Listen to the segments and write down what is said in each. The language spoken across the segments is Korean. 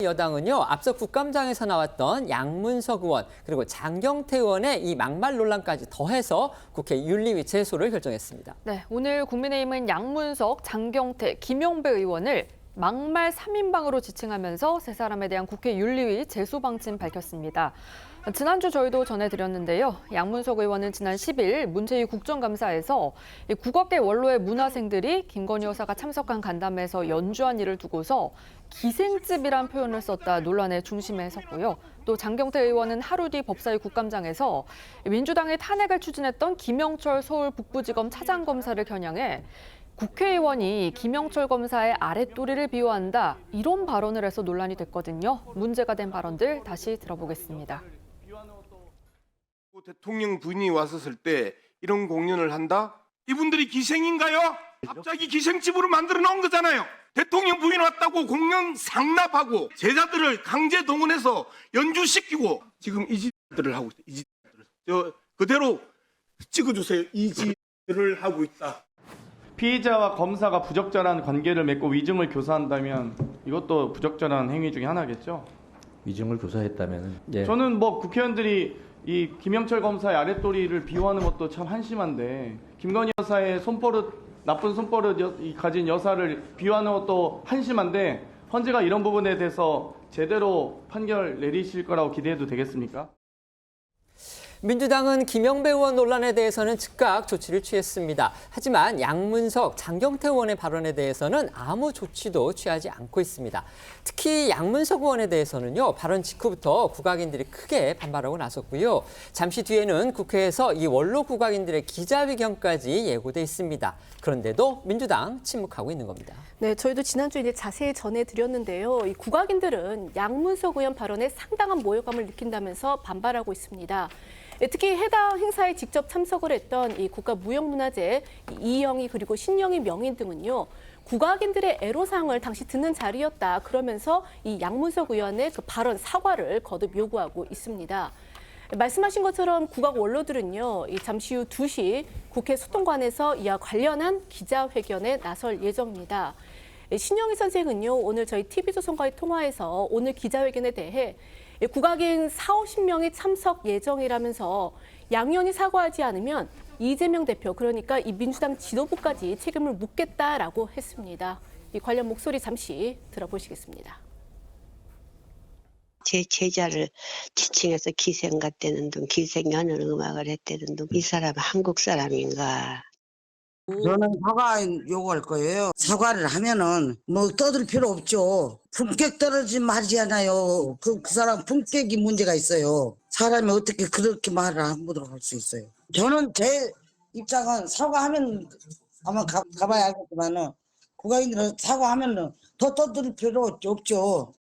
여당은요, 앞서 국감장에서 나왔던 양문석 의원 그리고 장경태 의원의 이 막말 논란까지 더해서 국회 윤리위 제소를 결정했습니다. 네, 오늘 국민의힘은 양문석, 장경태, 김용배 의원을 막말 3인방으로 지칭하면서 세 사람에 대한 국회 윤리위 제소 방침 밝혔습니다. 지난주 저희도 전해드렸는데요. 양문석 의원은 지난 10일 문체위 국정감사에서 국악계 원로의 문화생들이 김건희 여사가 참석한 간담회에서 연주한 일을 두고서 기생집이란 표현을 썼다 논란의 중심에 섰고요. 또 장경태 의원은 하루 뒤 법사위 국감장에서 민주당의 탄핵을 추진했던 김영철 서울 북부지검 차장검사를 겨냥해 국회의원이 김영철 검사의 아랫도리를 비호한다 이런 발언을 해서 논란이 됐거든요. 문제가 된 발언들 다시 들어보겠습니다. 대통령 부인이 왔었을 때 이런 공연을 한다? 이분들이 기생인가요? 갑자기 기생집으로 만들어 놓은 거잖아요. 대통령 부인 왔다고 공연 상납하고 제자들을 강제 동원해서 연주시키고 지금 이 짓들을 하고 있다. 이 짓들을. 저 그대로 찍어주세요. 이 짓들을 하고 있다. 피의자와 검사가 부적절한 관계를 맺고 위증을 교사한다면 이것도 부적절한 행위 중에 하나겠죠? 위증을 교사했다면 예. 저는 국회의원들이 이 김영철 검사의 아랫도리를 비호하는 것도 참 한심한데 김건희 여사의 나쁜 손버릇 가진 여사를 비호하는 것도 한심한데 헌재가 이런 부분에 대해서 제대로 판결 내리실 거라고 기대해도 되겠습니까? 민주당은 김영배 의원 논란에 대해서는 즉각 조치를 취했습니다. 하지만 양문석, 장경태 의원의 발언에 대해서는 아무 조치도 취하지 않고 있습니다. 특히 양문석 의원에 대해서는요, 발언 직후부터 국악인들이 크게 반발하고 나섰고요. 잠시 뒤에는 국회에서 이 원로 국악인들의 기자회견까지 예고돼 있습니다. 그런데도 민주당 침묵하고 있는 겁니다. 네, 저희도 지난주에 자세히 전해드렸는데요. 이 국악인들은 양문석 의원 발언에 상당한 모욕감을 느낀다면서 반발하고 있습니다. 특히 해당 행사에 직접 참석을 했던 이 국가무형문화재 이영희 그리고 신영희 명인 등은요. 국악인들의 애로사항을 당시 듣는 자리였다. 그러면서 이 양문석 의원의 그 발언 사과를 거듭 요구하고 있습니다. 말씀하신 것처럼 국악 원로들은요. 잠시 후 2시 국회 소통관에서 이와 관련한 기자회견에 나설 예정입니다. 신영희 선생은요. 오늘 저희 TV조선과의 통화에서 오늘 기자회견에 대해 국악인 40~50명이 참석 예정이라면서 양 의원이 사과하지 않으면 이재명 대표 그러니까 이 민주당 지도부까지 책임을 묻겠다라고 했습니다. 이 관련 목소리 잠시 들어보시겠습니다. 제 제자를 지칭해서 기생 같다는 둥, 기생연을 음악을 했다는 둥, 이 사람은 한국 사람인가? 저는 사과 요구할 거예요. 사과를 하면은 떠들 필요 없죠. 품격 떨어진 말이잖아요. 그 사람 품격이 문제가 있어요. 사람이 어떻게 그렇게 말을 함부로 할 수 있어요. 저는 제 입장은 사과하면 아마 가봐야 알겠지만은 국가인들은 사과하면은 더 떠들 필요 없죠.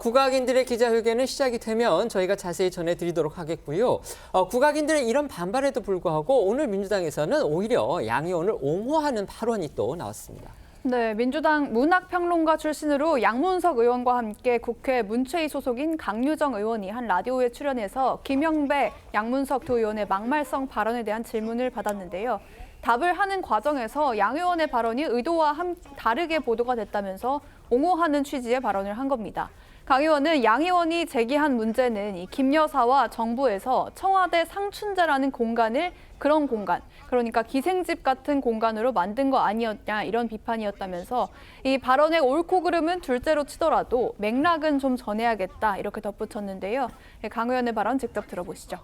국악인들의 기자회견은 시작이 되면 저희가 자세히 전해드리도록 하겠고요. 국악인들의 이런 반발에도 불구하고 오늘 민주당에서는 오히려 양 의원을 옹호하는 발언이 또 나왔습니다. 네, 민주당 문학평론가 출신으로 양문석 의원과 함께 국회 문체위 소속인 강유정 의원이 한 라디오에 출연해서 김영배, 양문석 두 의원의 막말성 발언에 대한 질문을 받았는데요. 답을 하는 과정에서 양 의원의 발언이 의도와 다르게 보도가 됐다면서 옹호하는 취지의 발언을 한 겁니다. 강 의원은 양 의원이 제기한 문제는 이 김 여사와 정부에서 청와대 상춘자라는 공간을 그런 공간, 그러니까 기생집 같은 공간으로 만든 거 아니었냐 이런 비판이었다면서 이 발언의 옳고 그름은 둘째로 치더라도 맥락은 좀 전해야겠다 이렇게 덧붙였는데요. 강 의원의 발언 직접 들어보시죠.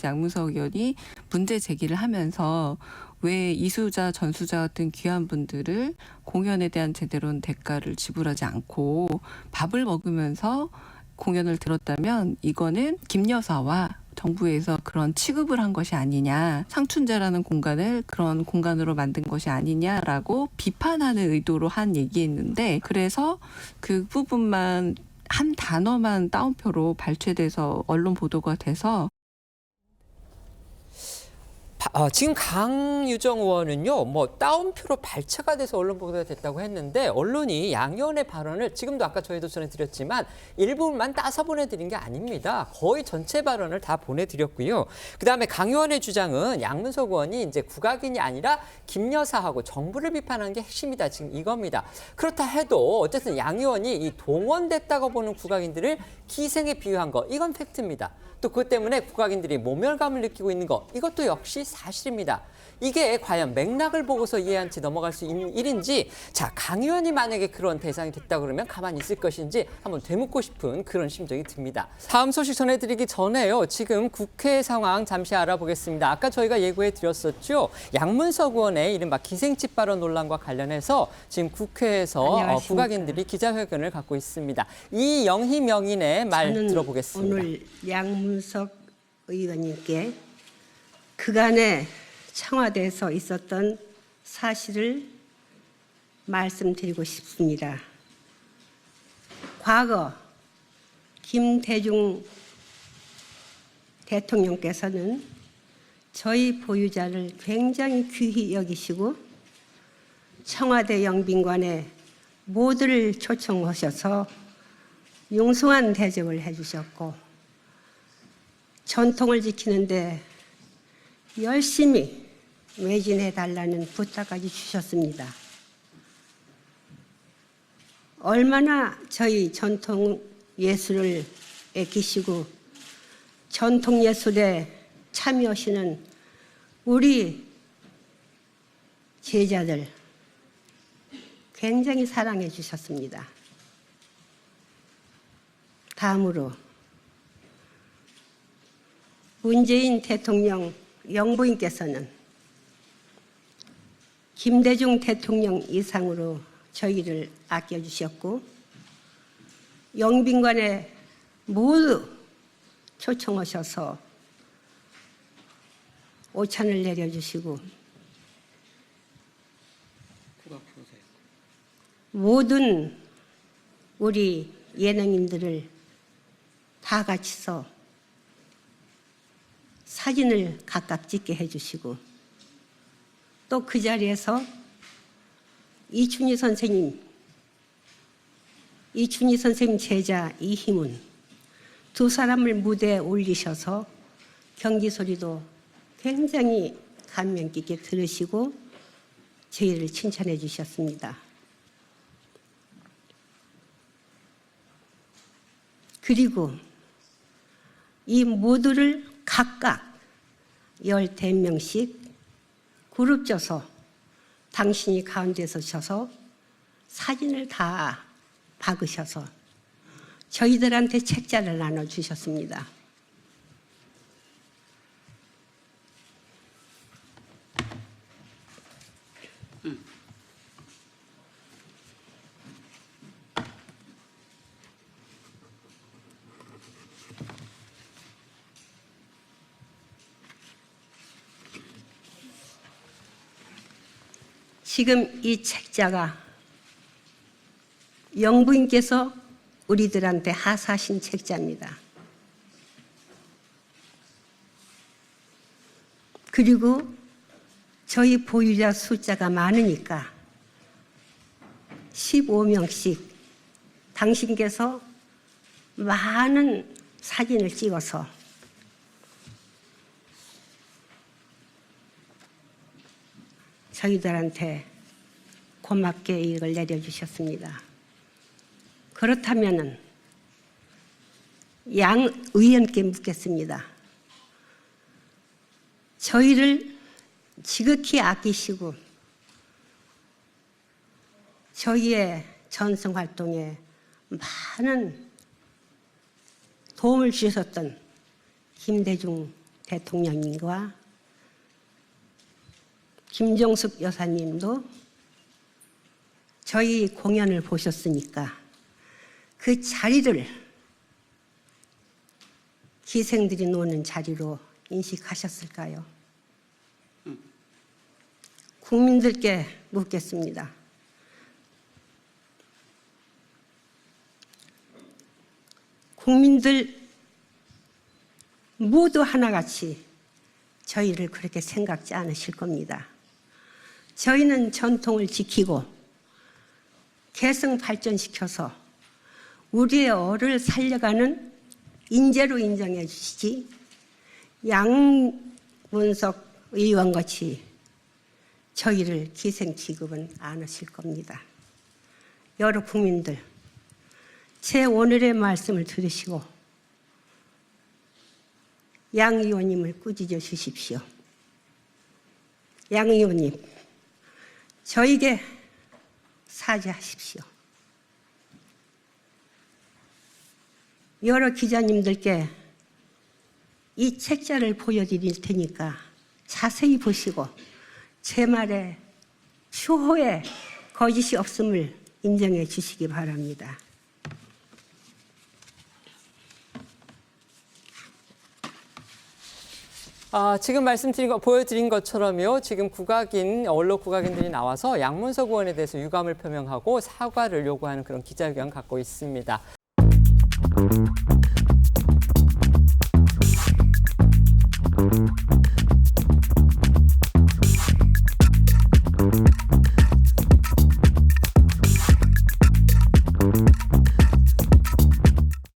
양문석 의원이 문제 제기를 하면서 왜 이수자, 전수자 같은 귀한 분들을 공연에 대한 제대로는 대가를 지불하지 않고 밥을 먹으면서 공연을 들었다면 이거는 김 여사와 정부에서 그런 취급을 한 것이 아니냐, 상춘자라는 공간을 그런 공간으로 만든 것이 아니냐라고 비판하는 의도로 한 얘기였는데 그래서 그 부분만 한 단어만 따옴표로 발췌돼서 언론 보도가 돼서 지금 강유정 의원은요, 따옴표로 발차가 돼서 언론 보도가 됐다고 했는데 언론이 양 의원의 발언을 지금도 아까 저희도 전해드렸지만 일부분만 따서 보내드린 게 아닙니다. 거의 전체 발언을 다 보내드렸고요. 그다음에 강 의원의 주장은 양문석 의원이 이제 국악인이 아니라 김 여사하고 정부를 비판하는 게 핵심이다. 지금 이겁니다. 그렇다 해도 어쨌든 양 의원이 이 동원됐다고 보는 국악인들을 기생에 비유한 거 이건 팩트입니다. 또 그것 때문에 국악인들이 모멸감을 느끼고 있는 거 이것도 역시 사실입니다. 이게 과연 맥락을 보고서 이해한 채 넘어갈 수 있는 일인지 자, 강 의원이 만약에 그런 대상이 됐다 그러면 가만히 있을 것인지 한번 되묻고 싶은 그런 심정이 듭니다. 다음 소식 전해드리기 전에요. 지금 국회 상황 잠시 알아보겠습니다. 아까 저희가 예고해 드렸었죠. 양문석 의원의 이른바 기생집 발언 논란과 관련해서 지금 국회에서 국악인들이 기자회견을 갖고 있습니다. 이영희 명인의 말 들어보겠습니다. 오늘 양문석 의원님께 그간의 청와대에서 있었던 사실을 말씀드리고 싶습니다. 과거 김대중 대통령께서는 저희 보유자를 굉장히 귀히 여기시고 청와대 영빈관에 모두를 초청하셔서 융숭한 대접을 해주셨고 전통을 지키는데 열심히 매진해달라는 부탁까지 주셨습니다. 얼마나 저희 전통 예술을 애기시고 전통 예술에 참여하시는 우리 제자들 굉장히 사랑해 주셨습니다. 다음으로 문재인 대통령 영부인께서는 김대중 대통령 이상으로 저희를 아껴주셨고 영빈관에 모두 초청하셔서 오찬을 내려주시고 모든 우리 예능인들을 다 같이서 사진을 각각 찍게 해주시고 또 그 자리에서 이춘희 선생님 제자 이희문 두 사람을 무대에 올리셔서 경기 소리도 굉장히 감명 깊게 들으시고 저희를 칭찬해 주셨습니다. 그리고 이 모두를 각각 15명씩 그룹 져서 당신이 가운데 서셔서 사진을 다 박으셔서 저희들한테 책자를 나눠주셨습니다. 지금 이 책자가 영부인께서 우리들한테 하사하신 책자입니다. 그리고 저희 보유자 숫자가 많으니까 15명씩 당신께서 많은 사진을 찍어서 저희들한테 고맙게 이걸 내려주셨습니다. 그렇다면 양 의원께 묻겠습니다. 저희를 지극히 아끼시고 저희의 전승 활동에 많은 도움을 주셨던 김대중 대통령님과 김정숙 여사님도 저희 공연을 보셨으니까 그 자리를 기생들이 노는 자리로 인식하셨을까요? 국민들께 묻겠습니다. 국민들 모두 하나같이 저희를 그렇게 생각지 않으실 겁니다. 저희는 전통을 지키고 개성 발전시켜서 우리의 어를 살려가는 인재로 인정해 주시지 양문석 의원같이 저희를 기생 취급은 안 하실 겁니다. 여러 국민들, 제 오늘의 말씀을 들으시고 양 의원님을 꾸짖어 주십시오. 양 의원님, 저에게 사죄하십시오. 여러 기자님들께 이 책자를 보여드릴 테니까 자세히 보시고 제 말에 추호에 거짓이 없음을 인정해 주시기 바랍니다. 지금 보여드린 것처럼요. 지금 언론 국악인들이 나와서 양문석 의원에 대해서 유감을 표명하고 사과를 요구하는 그런 기자회견 갖고 있습니다.